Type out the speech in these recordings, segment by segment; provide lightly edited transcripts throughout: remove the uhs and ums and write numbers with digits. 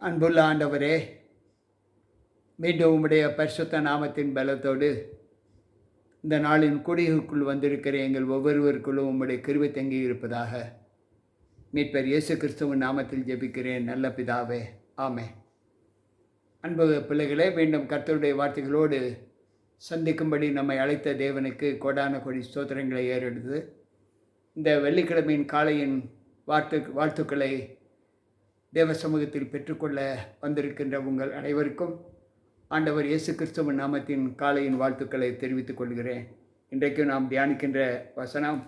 அன்புள்ள ஆண்டவரே, மீண்டும் உம்முடைய பரிசுத்த நாமத்தின் பலத்தோடு இந்த நாளின் குடிகளுக்குள் வந்திருக்கிற எங்கள் ஒவ்வொருவருக்குள்ளும் உம்முடைய கிருபை தங்கி இருப்பதாக மீட்பர் இயேசு கிறிஸ்துவின் நாமத்தில் ஜெபிக்கிறேன் நல்ல பிதாவே, ஆமென். அன்பு பிள்ளைகளே, மீண்டும் கர்த்தருடைய வார்த்தைகளோடு சந்திக்கும்படி நம்மை அழைத்த தேவனுக்கு கோடான கோடி ஸ்தோத்திரங்களை ஏறெடுத்து இந்த வெள்ளிக்கிழமையின் காலையின் வாழ்த்துக்களை தேவ சமூகத்தில் பெற்றுக்கொள்ள வந்திருக்கின்ற உங்கள் அனைவருக்கும் ஆண்டவர் இயேசு கிறிஸ்துவின் நாமத்தின் காலையின் வாழ்த்துக்களை தெரிவித்துக் கொள்கிறேன். இன்றைக்கு நாம் தியானிக்கின்ற வசனம்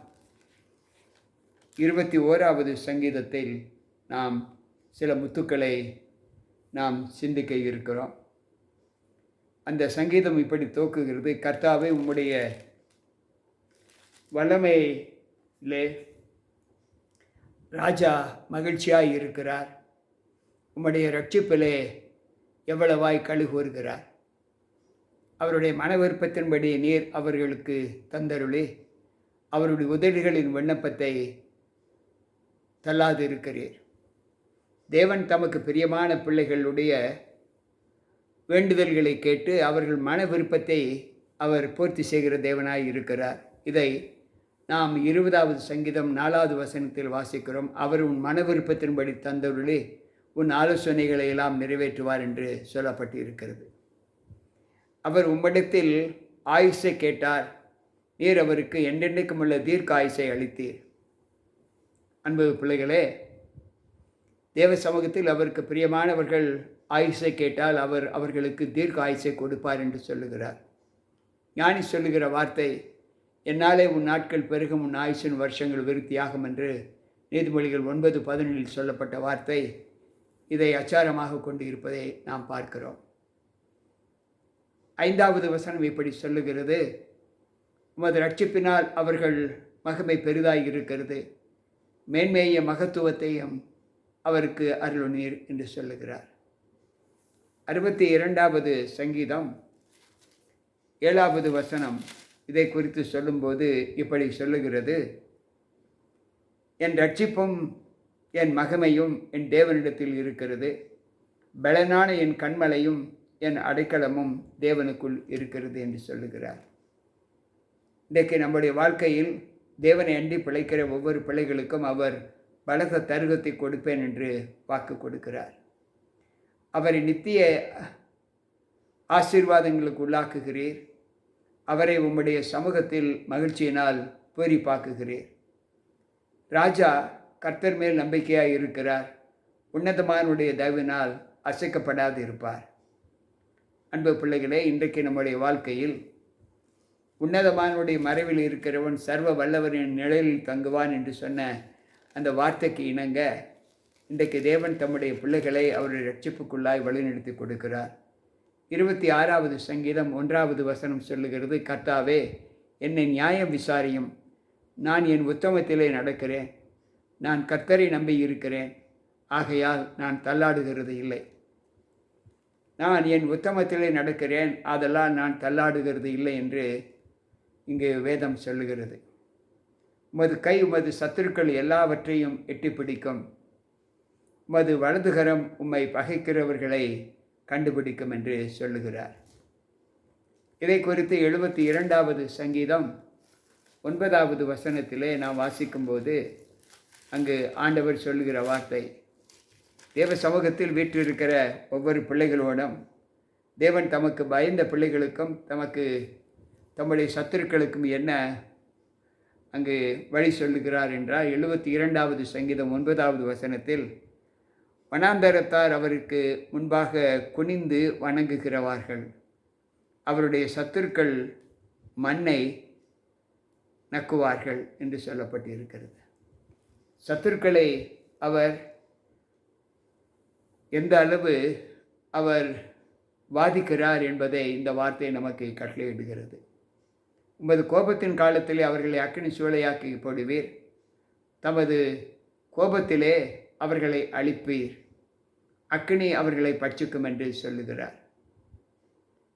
21வது சங்கீதத்தில் நாம் சில முத்துக்களை நாம் சிந்திக்க இருக்கிறோம். அந்த சங்கீதம் இப்படி துவக்குகிறது: கர்த்தாவே, உம்முடைய வல்லமையிலே ராஜா மகிழ்ச்சியாய் இருக்கிறார். உம்முடைய இரட்சிப்பிலே எவ்வளவாய் களி கூறுகிறார். அவருடைய மன விருப்பத்தின்படி நீர் அவர்களுக்கு தந்தருளி அவருடைய உதவிகளின் விண்ணப்பத்தை தள்ளாது இருக்கிறீர். தேவன் தமக்கு பிரியமான பிள்ளைகளுடைய வேண்டுதல்களை கேட்டு அவர்கள் மன விருப்பத்தை அவர் பூர்த்தி செய்கிற தேவனாய் இருக்கிறார். இதை நாம் 20வது சங்கீதம் 4வது வசனத்தில் வாசிக்கிறோம். அவர் உன் மன விருப்பத்தின்படி தந்தருளி உன் ஆலோசனைகளை எல்லாம் நிறைவேற்றுவார் என்று சொல்லப்பட்டு இருக்கிறது. அவர் உம்மிடத்தில் ஆயுசை கேட்டார், நீர் அவருக்கு என்றென்றைக்கும் உள்ள தீர்க்க ஆயுசை அளித்தீர். அன்பு பிள்ளைகளே, தேவ சமூகத்தில் அவருக்கு பிரியமானவர்கள் ஆயுசை கேட்டால் அவர் அவர்களுக்கு தீர்க்க ஆயுசை கொடுப்பார் என்று சொல்லுகிறார். ஞானி சொல்லுகிற வார்த்தை, என்னாலே உன் நாட்கள் பெருகும், உன் ஆயுசின் வருஷங்கள் விருத்தியாகும் என்று நீதிமொழிகள் 9:17 சொல்லப்பட்ட வார்த்தை இதை அச்சாரமாக கொண்டு இருப்பதை நாம் பார்க்கிறோம். 5வது வசனம் இப்படி சொல்லுகிறது: உமது ரட்சிப்பினால் அவர்கள் மகிமை பெரிதாய் இருக்கிறது, மேன்மேய மகத்துவத்தையும் அவருக்கு அருளுநீர் என்று சொல்லுகிறார். 62வது சங்கீதம் 7வது வசனம் இதை குறித்து சொல்லும்போது இப்படி சொல்லுகிறது: என் ரட்சிப்பும் என் மகிமையும் என் தேவனிடத்தில் இருக்கிறது, பலனான என் கண்மலையும் என் அடைக்கலமும் தேவனுக்குள் இருக்கிறது என்று சொல்லுகிறார். இன்றைக்கு நம்முடைய வாழ்க்கையில் தேவனை அண்டி பிழைக்கிற ஒவ்வொரு பிள்ளைகளுக்கும் அவர் பலத்த தருகத்தை கொடுப்பேன் என்று வாக்கு கொடுக்கிறார். அவரை நித்திய ஆசீர்வாதங்களுக்கு உள்ளாக்குகிறீர். அவரை உம்முடைய சமூகத்தில் மகிழ்ச்சியினால் பூரிப்பாக்குகிறீர். ராஜா கர்த்தர் மேல் நம்பிக்கையாக இருக்கிறார். உன்னதமானுடைய தயவினால் அசைக்கப்படாது இருப்பார். அன்பு பிள்ளைகளே, இன்றைக்கு நம்முடைய வாழ்க்கையில் உன்னதமானுடைய மறைவில் இருக்கிறவன் சர்வ வல்லவரின் நிழலில் தங்குவான் என்று சொன்ன அந்த வார்த்தைக்கு இணங்க இன்றைக்கு தேவன் தம்முடைய பிள்ளைகளை அவருடைய ரட்சிப்புக்குள்ளாய் வழிநடத்தி கொடுக்கிறார். 26வது சங்கீதம் 1வது வசனம் சொல்லுகிறது: கர்த்தாவே, என்னை நியாயம் விசாரியும், நான் என் உத்தமத்திலே நடக்கிறேன். நான் கர்த்தரை நம்பி இருக்கிறேன், ஆகையால் நான் தள்ளாடுகிறது இல்லை. நான் என் உத்தமத்திலே நடக்கிறேன், ஆதலால் நான் தள்ளாடுகிறது இல்லை என்று இங்கு வேதம் சொல்லுகிறது. உமது கை உமது சத்துருக்கள் எல்லாவற்றையும் எட்டி பிடிக்கும், உமது வலதுகரம் உம்மை பகைக்கிறவர்களை கண்டுபிடிக்கும் என்று சொல்லுகிறார். இதை குறித்து 72வது சங்கீதம் 9வது வசனத்திலே நாம் வாசிக்கும்போது அங்கு ஆண்டவர் சொல்லுகிற வார்த்தை, தேவ சமூகத்தில் வீற்றிருக்கிற ஒவ்வொரு பிள்ளைகளோடும் தேவன் தமக்கு பயந்த பிள்ளைகளுக்கும் தம்முடைய சத்துருக்களுக்கும் என்ன அங்கு வழி சொல்லுகிறார் என்றால் 72வது சங்கீதம் 9வது வசனத்தில், வனாந்தரத்தார் அவருக்கு முன்பாக குனிந்து வணங்குகிறவார்கள், அவருடைய சத்துருக்கள் மண்ணை நக்குவார்கள் என்று சொல்லப்பட்டிருக்கிறது. சத்துருக்களை அவர் எந்த அளவு அவர் வாதிக்கிறார் என்பதை இந்த வார்த்தை நமக்கு கட்டளையிடுகிறது. உமது கோபத்தின் காலத்திலே அவர்களை அக்கினி சூளையாக்கி போடுவீர், தமது கோபத்திலே அவர்களை அழிப்பீர், அக்கினி அவர்களை பட்சிக்கும் என்று சொல்லுகிறார்.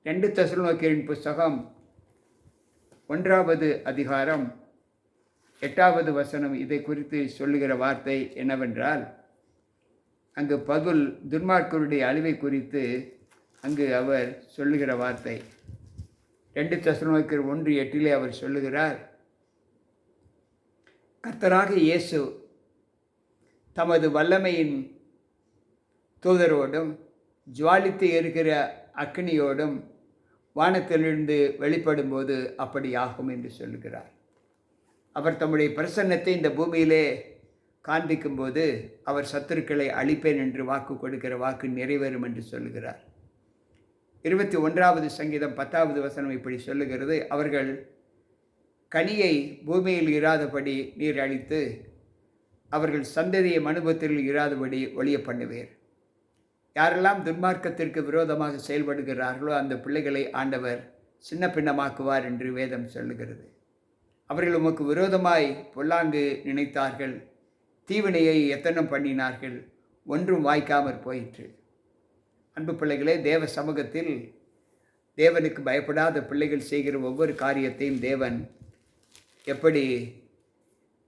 2 தெசலோனிக்கேயரின் புஸ்தகம் 1வது அதிகாரம் 8வது வசனம் இதை குறித்து சொல்லுகிற வார்த்தை என்னவென்றால், அங்கு பவுல் துன்மார்க்கருடைய அழிவை குறித்து அங்கு அவர் சொல்லுகிற வார்த்தை 2 தெசலோனிக்கர் 1:8 அவர் சொல்லுகிறார், கர்த்தராக இயேசு தமது வல்லமையின் தூதரோடும் ஜுவாலித்து எரிகிற அக்கினியோடும் வானத்திலிருந்து வெளிப்படும்போது அப்படி ஆகும் என்று சொல்லுகிறார். அவர் தம்முடைய பிரசன்னத்தை இந்த பூமியிலே காண்பிக்கும்போது அவர் சத்துருக்களை அழிப்பேன் என்று வாக்கு கொடுக்கிற வாக்கு நிறைவேறும் என்று சொல்லுகிறார். 21வது சங்கீதம் 10வது வசனம் இப்படி சொல்லுகிறது, அவர்கள் கனியை பூமியில் இராதபடி நீர் அழித்து அவர்கள் சந்ததியை மனுபத்தில் இராதபடி ஒழிய பண்ணுவீர். யாரெல்லாம் துன்மார்க்கத்திற்கு விரோதமாக செயல்படுகிறார்களோ அந்த பிள்ளைகளை ஆண்டவர் சின்ன பின்னமாக்குவார் என்று வேதம் சொல்லுகிறது. அவர்கள் உமக்கு விரோதமாய் பொல்லாங்கு நினைத்தார்கள், தீவினையை எத்தனம் பண்ணினார்கள், ஒன்றும் வாய்க்காமற் போயிற்று. அன்பு பிள்ளைகளே, தேவ சமூகத்தில் தேவனுக்கு பயப்படாத பிள்ளைகள் செய்கிற ஒவ்வொரு காரியத்தையும் தேவன் எப்படி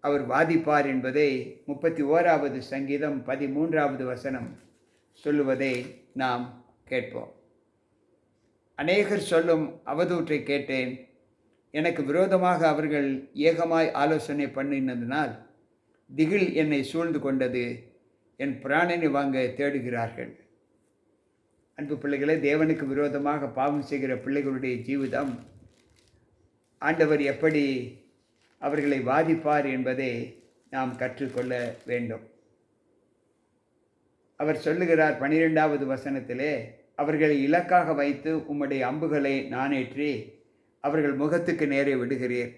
அவர் வாதிப்பார் என்பதை 31வது சங்கீதம் 13வது வசனம் சொல்லுவதை நாம் கேட்போம். அநேகர் சொல்லும் அவதூற்றை கேட்டேன், எனக்கு விரோதமாக அவர்கள் ஏகமாய் ஆலோசனை பண்ணினதினால் திகில் என்னை சூழ்ந்து கொண்டது, என் பிராணனை வாங்க தேடுகிறார்கள். அன்பு பிள்ளைகளே, தேவனுக்கு விரோதமாக பாவம் செய்கிற பிள்ளைகளுடைய ஜீவிதம் ஆண்டவர் எப்படி அவர்களை வாதிப்பார் என்பதை நாம் கற்றுக்கொள்ள வேண்டும். அவர் சொல்லுகிறார் 12வது வசனத்திலே, அவர்களை இலக்காக வைத்து உம்முடைய அம்புகளை நானேற்றி அவர்கள் முகத்துக்கு நேரே விடுகிறீர்.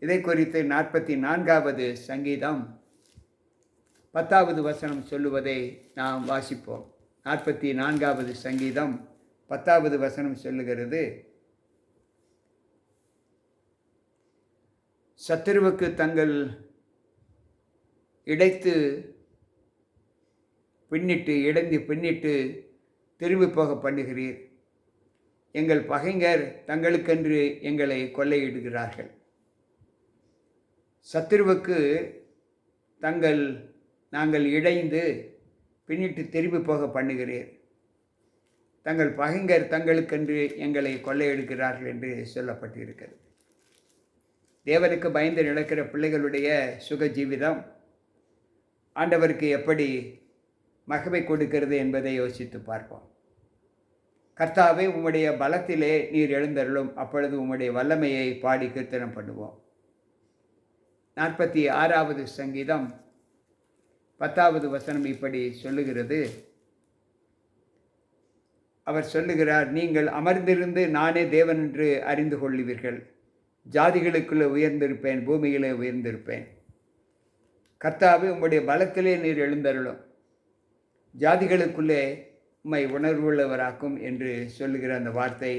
இதை குறித்து 44வது சங்கீதம் 10வது வசனம் சொல்லுவதை நாம் வாசிப்போம். 44வது சங்கீதம் 10வது வசனம் சொல்லுகிறது, சத்துருவுக்கு தங்கள் இடைந்து பின்னிட்டு திரும்பி போக பண்ணுகிறீர். எங்கள் பகைஞர் தங்களுக்கென்று எங்களை கொள்ளையிடுகிறார்கள். சத்துருவுக்கு நாங்கள் இடைந்து பின்னிட்டு திரும்பி போக பண்ணுகிறீர். தங்கள் பகைஞர் தங்களுக்கென்று எங்களை கொள்ளையிடுகிறார்கள் என்று சொல்லப்பட்டிருக்கிறது. தேவனுக்கு பயந்து நடக்கிற பிள்ளைகளுடைய சுக ஜீவிதம் ஆண்டவருக்கு எப்படி மகிமை கொடுக்கிறது என்பதை யோசித்து பார்ப்போம். கர்த்தாவே, உம்முடைய பலத்திலே நீர் எழுந்தருளும், அப்பொழுது உம்முடைய வல்லமையை பாடி கீர்த்தனம் பண்ணுவோம். 46வது சங்கீதம் 10வது வசனம் இப்படி சொல்லுகிறது, அவர் சொல்லுகிறார், நீங்கள் அமர்ந்திருந்து நானே தேவன் என்று அறிந்து கொள்ளுவீர்கள். ஜாதிகளுக்குள்ளே உயர்ந்திருப்பேன், பூமியிலே உயர்ந்திருப்பேன். கர்த்தாவே, உம்முடைய பலத்திலே நீர் எழுந்தருளும், ஜாதிகளுக்குள்ளே உம்மை உணர்வுள்ளவராக்கும் என்று சொல்லுகிற அந்த வார்த்தை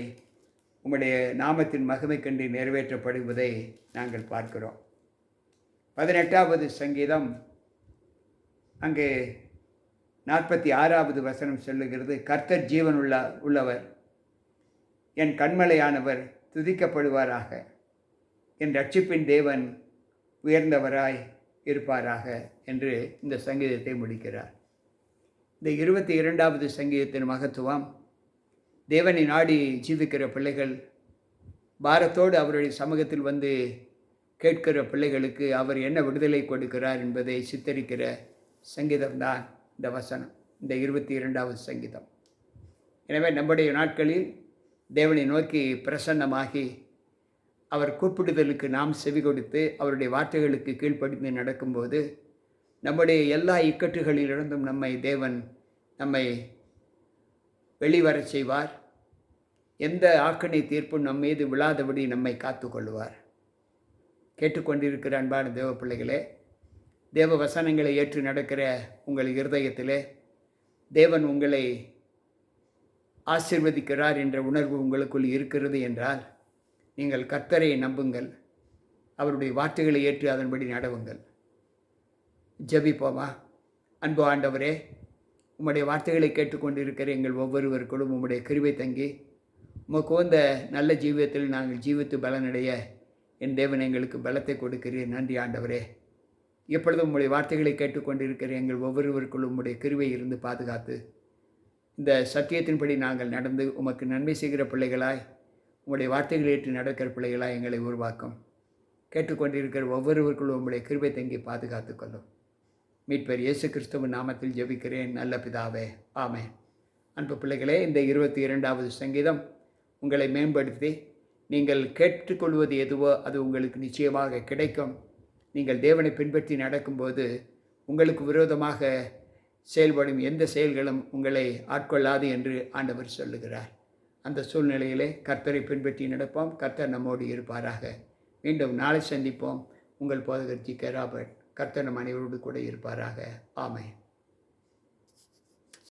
உம்முடைய நாமத்தின் மகிமை கண்டு நிறைவேற்றப்படுவதை நாங்கள் பார்க்கிறோம். 18வது சங்கீதம் அங்கே 46வது வசனம் சொல்லுகிறது, கர்த்தர் ஜீவன் உள்ளவர், என் கண்மலையானவர் துதிக்கப்படுவாராக, என் ரட்சிப்பின் தேவன் உயர்ந்தவராய் இருப்பாராக என்று இந்த சங்கீதத்தை முடிக்கிறார். இந்த 22வது சங்கீதத்தின் மகத்துவம், தேவனை நாடி ஜீவிக்கிற பிள்ளைகள் பாரத்தோடு அவருடைய சமூகத்தில் வந்து கேட்கிற பிள்ளைகளுக்கு அவர் என்ன விடுதலை கொடுக்கிறார் என்பதை சித்தரிக்கிற சங்கீதம்தான் இந்த வசனம், இந்த 22வது சங்கீதம். எனவே நம்முடைய நாட்களில் தேவனை நோக்கி பிரசன்னமாகி அவர் கூப்பிடுதலுக்கு நாம் செவி கொடுத்து அவருடைய வார்த்தைகளுக்கு கீழ்ப்படிந்து நடக்கும்போது நம்முடைய எல்லா இக்கட்டுகளிலிருந்தும் தேவன் நம்மை வெளிவரச் செய்வார். எந்த ஆக்கணை தீர்ப்பும் நம் மீது விழாதபடி நம்மை காத்து கொள்வார். கேட்டுக்கொண்டிருக்கிற அன்பான தேவ பிள்ளைகளே, தேவ வசனங்களை ஏற்று நடக்கிற உங்கள் இருதயத்திலே தேவன் உங்களை ஆசீர்வதிக்கிறார் என்ற உணர்வு உங்களுக்குள் இருக்கிறது என்றால் நீங்கள் கர்த்தரை நம்புங்கள், அவருடைய வார்த்தைகளை ஏற்று அதன்படி நடவுங்கள். ஜெபிப்போமா. அன்பு ஆண்டவரே, உம்முடைய வார்த்தைகளை கேட்டுக்கொண்டிருக்கிற எங்கள் ஒவ்வொருவருக்குள்ளும் உம்முடைய கிருபை தங்கி உமக்கு வந்த நல்ல ஜீவியத்தில் நாங்கள் ஜீவித்து பலனடைய என் தேவன் எங்களுக்கு பலத்தை கொடுக்கிறீர். நன்றி ஆண்டவரே. எப்பொழுதும் உங்களுடைய வார்த்தைகளை கேட்டுக்கொண்டிருக்கிற எங்கள் ஒவ்வொருவருக்குள்ளும் உங்களுடைய கிருபை இருந்து பாதுகாத்து இந்த சத்தியத்தின்படி நாங்கள் நடந்து உமக்கு நன்மை செய்கிற பிள்ளைகளாய், உங்களுடைய வார்த்தைகளை ஏற்று நடக்கிற பிள்ளைகளாய் எங்களை உருவாக்கும். கேட்டுக்கொண்டிருக்கிற ஒவ்வொருவருக்குள்ளும் உங்களுடைய கிருபை தங்கி பாதுகாத்துக் கொள்ளும். மீட்பர் இயேசு கிறிஸ்துவின் நாமத்தில் ஜெபிக்கிறேன் நல்ல பிதாவே, ஆமென். அன்பு பிள்ளைகளே, இந்த 22வது சங்கீதம் உங்களை மேம்படுத்தி நீங்கள் கேட்டுக்கொள்வது எதுவோ அது உங்களுக்கு நிச்சயமாக கிடைக்கும். நீங்கள் தேவனை பின்பற்றி நடக்கும்போது உங்களுக்கு விரோதமாக செயல்படும் எந்த செயல்களும் உங்களை ஆட்கொள்ளாது என்று ஆண்டவர் சொல்லுகிறார். அந்த சூழ்நிலையிலே கர்த்தரை பின்பற்றி நடப்போம். கர்த்தர் நம்மோடு இருப்பாராக. மீண்டும் நாளை சந்திப்போம். உங்கள் போதகர் ஜி. கே. ராபர்ட். கர்த்தர் நம் அனைவரோடு கூட இருப்பாராக. ஆமென்.